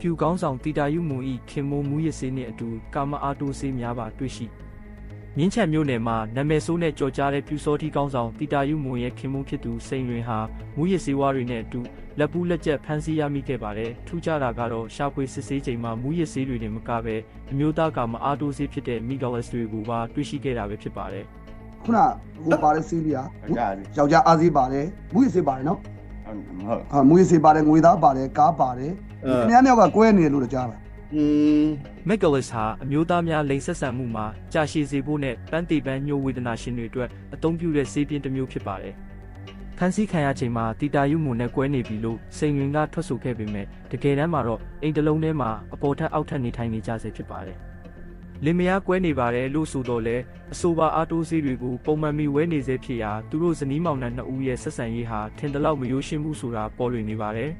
ဖြူကောင်းဆောင်တီတာယုမွန်ဤခင်မိုးမူရစေးနှင့်အတူကာမအားတိုးစေးများပါတွေ့ရှိမြင်းချံမြို့နယ်မှာနာမည်ဆိုးနဲ့ကြော်ကြားတဲ့ပြူစောတိကောင်းဆောင်တီတာယုမွန်ရဲ့ခင်မိုးဖြစ်သူစိန်ရင်ဟာမူရစေးဝါးတွေနဲ့အတူလက်ပူးလက်ကျက်ဖမ်းဆီးရမိခဲ့ပါတယ်ထူးခြားတာကတော့ရှာဖွေစစ်ဆေးချိန်မှာမူရစေးတွေနဲ့မကပဲအမျိုးသားကာမအားတိုးစေးဖြစ်တဲ့မီဂါလက်စ်တွေကိုပါတွေ့ရှိခဲ့တာပဲဖြစ်ပါတယ်ခုနဟိုပါတဲ့စီးလီယာယောက်ျားအားစေးပါတယ်မူရစေးပါတယ်နော်ဟုတ်မူရစေးပါတယ်ငွေသားပါတယ်ကားပါတယ်အများများကကွဲနေတယ်လို့ကြားပါမက်ဂါလက်စ်ဟာအမျိုးသားများလိင်ဆက်ဆံမှုမှာကြာရှည်စေဖို့နဲ့ပန်းတီပန်းညှို့ဝေဒနာရှင်တွေအတွက်အသုံးပြုတဲ့ဆေးပြင်းတစ်မျိုးဖြစ်ပါတယ်ဖန်ဆီးခံရချိန်မှာတီတာယုမွန်နဲ့ကွဲနေပြီလို့စိန်ရင်ကထွက်ဆိုခဲ့ပေမဲ့တကယ်တမ်းမှာတော့အိမ်တစ်လုံးထဲမှာအပေါ်ထက်အောက်ထက်နေထိုင်နေကြဆဲဖြစ်ပါတယ်လင်မယားကွဲနေပါတယ်လို့ဆိုတော့လေအဆိုပါအားတိုးဆေးတွေကိုပုံမှန်မီဝဲနေစေဖြစ်ရာသူတို့ဇနီးမောင်နှံနှစ်ဦးရဲ့ဆက်ဆံရေးဟာထင်သလောက်မရိုးရှင်းဘူးဆိုတာပေါ်လွင်နေပါတယ်